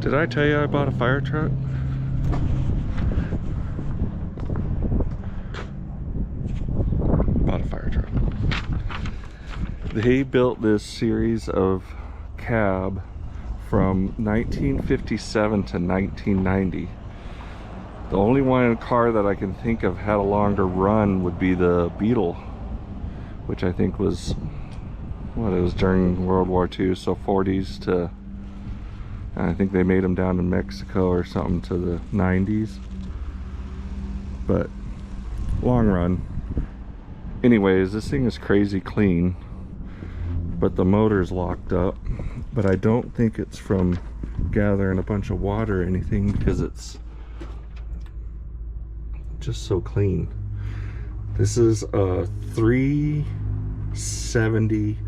Did I tell you I bought a fire truck? Bought a fire truck. They built this series of cab from 1957 to 1990. The only one car that I can think of had a longer run would be the Beetle, which I think was, well, it was during World War II, so 40s to, I think they made them down to Mexico or something to the 90s. But long run. Anyways, this thing is crazy clean, but the motor's locked up. But I don't think it's from gathering a bunch of water or anything, because it's just so clean. This is a 370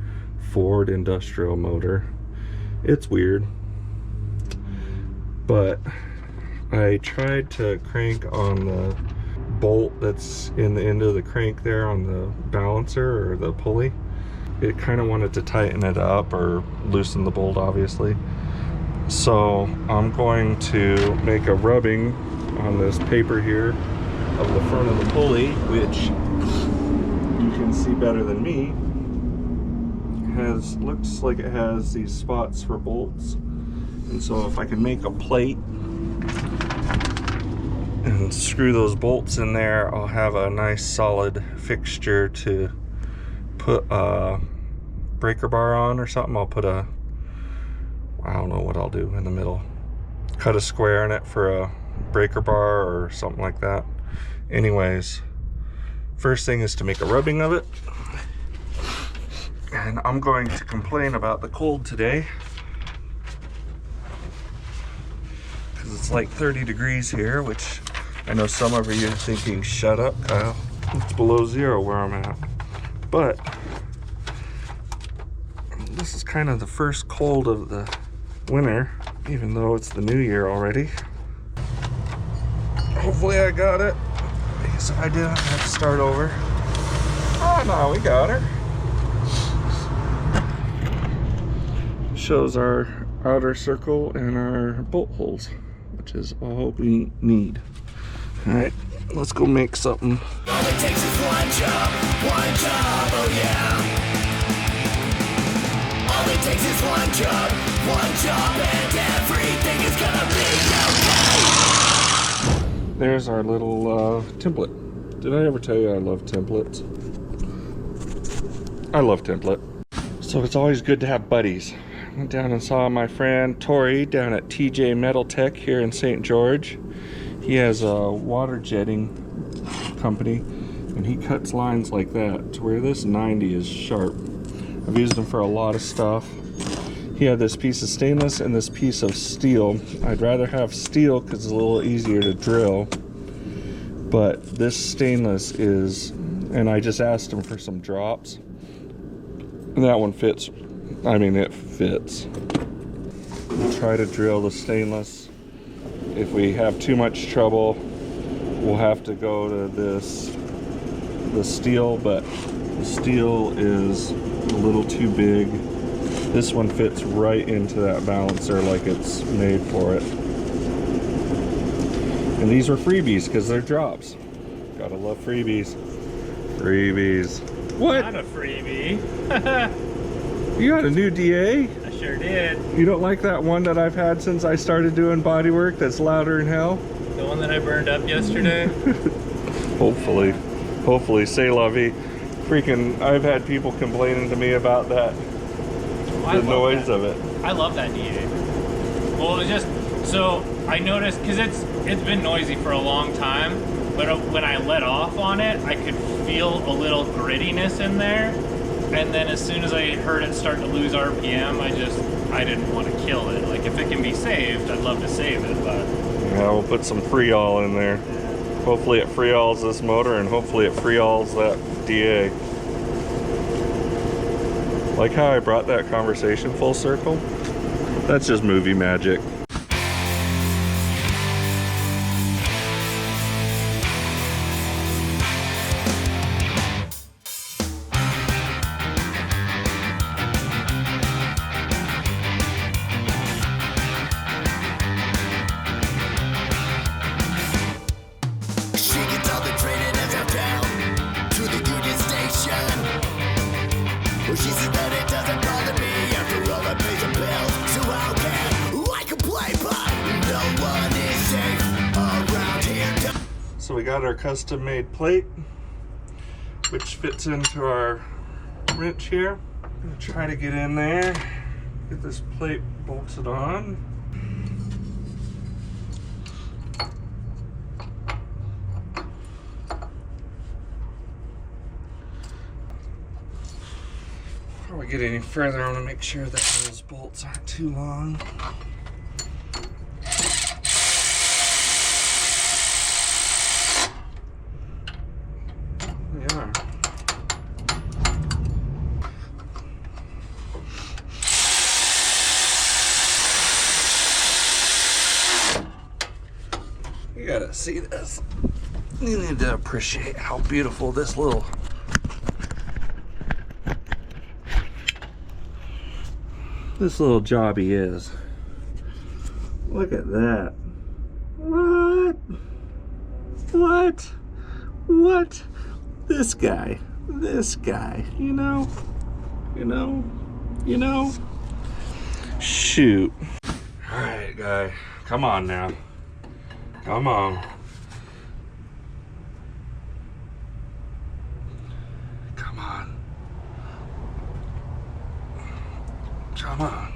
Ford industrial motor. It's weird, but I tried to crank on the bolt that's in the end of the crank there on the balancer or the pulley. It kind of wanted to tighten it up or loosen the bolt, obviously. So I'm going to make a rubbing on this paper here of the front of the pulley, which you can see better than me. Looks like it has these spots for bolts. And so if I can make a plate and screw those bolts in there, I'll have a nice solid fixture to put a breaker bar on or something. I'll put a, I don't know what I'll do in the middle. Cut a square in it for a breaker bar or something like that. Anyways, first thing is to make a rubbing of it. And I'm going to complain about the cold today, because it's like 30 degrees here, which I know some of you are thinking, shut up, Kyle. It's below zero where I'm at. But this is kind of the first cold of the winter, even though it's the new year already. Hopefully I got it, because if I didn't, I have to start over. Oh no, we got her. Shows our outer circle and our bolt holes, which is all we need. All right, let's go make something. All it takes is one job, oh yeah. All it takes is one job, and everything is gonna be okay. There's our little template. Did I ever tell you I love templates? I love template. So it's always good to have buddies. Went down and saw my friend Tori down at TJ Metal Tech here in St. George. He has a water jetting company, and he cuts lines like that to where this 90 is sharp. I've used them for a lot of stuff. He had this piece of stainless and this piece of steel. I'd rather have steel because it's a little easier to drill, but this stainless is, and I just asked him for some drops, and that one fits. I mean, it fits. We'll try to drill the stainless. If we have too much trouble, we'll have to go to the steel, but the steel is a little too big. This one fits right into that balancer like it's made for it. And these were freebies because they're drops. Gotta love freebies. Freebies. What? Not a freebie. You got a new DA? I sure did. You don't like that one that I've had since I started doing body work that's louder than hell? The one that I burned up yesterday? Hopefully. Hopefully. C'est la vie. Freaking, I've had people complaining to me about that. The noise of it. I love that DA. Well, it was just, so I noticed, because it's been noisy for a long time, but when I let off on it, I could feel a little grittiness in there. And then as soon as I heard it start to lose RPM, I didn't want to kill it. Like, if it can be saved, I'd love to save it, but... Yeah, we'll put some Freol in there. Hopefully it Freols this motor, and hopefully it Freols that DA. Like how I brought that conversation full circle? That's just movie magic. got our custom made plate, which fits into our wrench here. I'm gonna try to get in there, get this plate bolted on. Before we get any further, I want to make sure that those bolts aren't too long. They are. You gotta see this. You need to appreciate how beautiful this little jobby is. Look at that. What? This guy, you know? Shoot. All right, guy, come on now. Come on. Come on. Come on.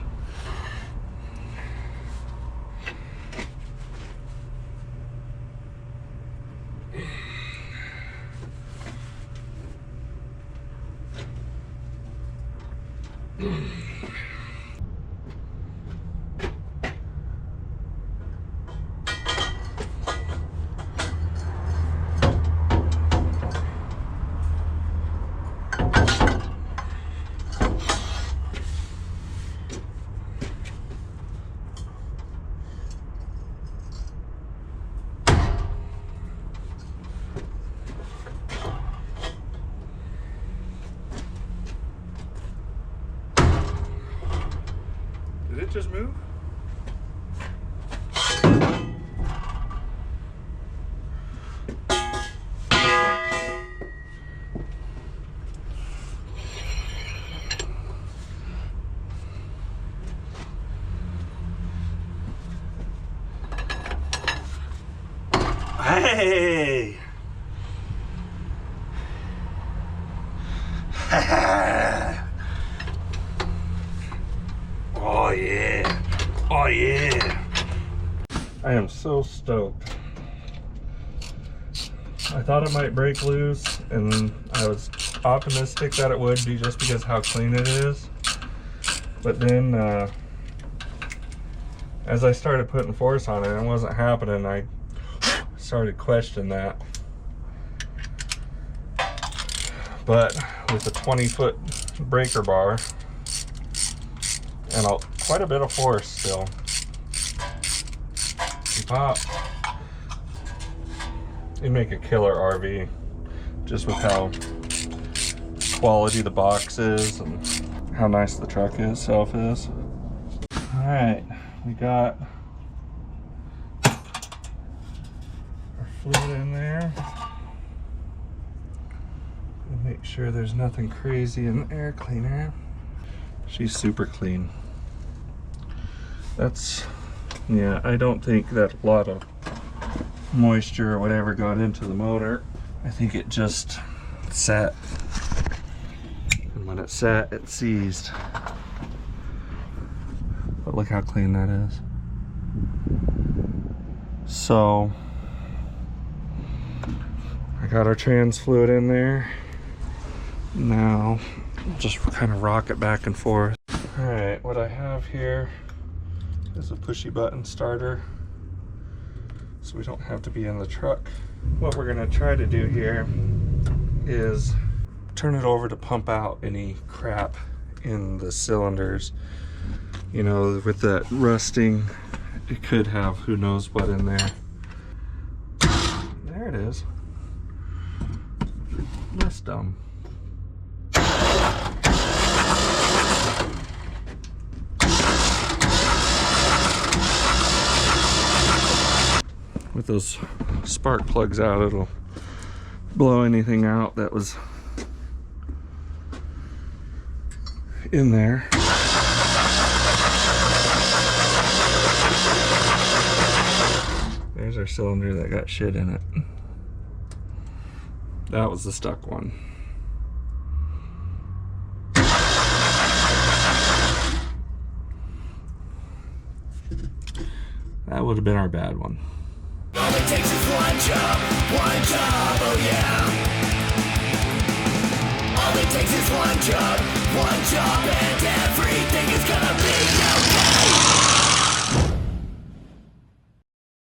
Did it just move? Hey! Oh yeah. Oh yeah. I am so stoked. I thought it might break loose, and I was optimistic that it would be just because how clean it is. But then as I started putting force on it, it wasn't happening. I started questioning that. But with a 20-foot breaker bar and quite a bit of force still, you pop. You make a killer RV just with how quality the box is and how nice the truck itself is. All right, we got our fluid in there. Make sure there's nothing crazy in the air cleaner. She's super clean. Yeah, I don't think that a lot of moisture or whatever got into the motor. I think it just sat. And when it sat, it seized. But look how clean that is. So, I got our trans fluid in there. Now, just kind of rock it back and forth. All right, what I have here is a pushy button starter, so we don't have to be in the truck. What we're gonna try to do here is turn it over to pump out any crap in the cylinders. You know, with that rusting, it could have who knows what in there. There it is. That's dumb. With those spark plugs out, it'll blow anything out that was in there. There's our cylinder that got shit in it. That was the stuck one. That would have been our bad one. All it takes is one job, oh yeah. All it takes is one job, and everything is gonna be okay.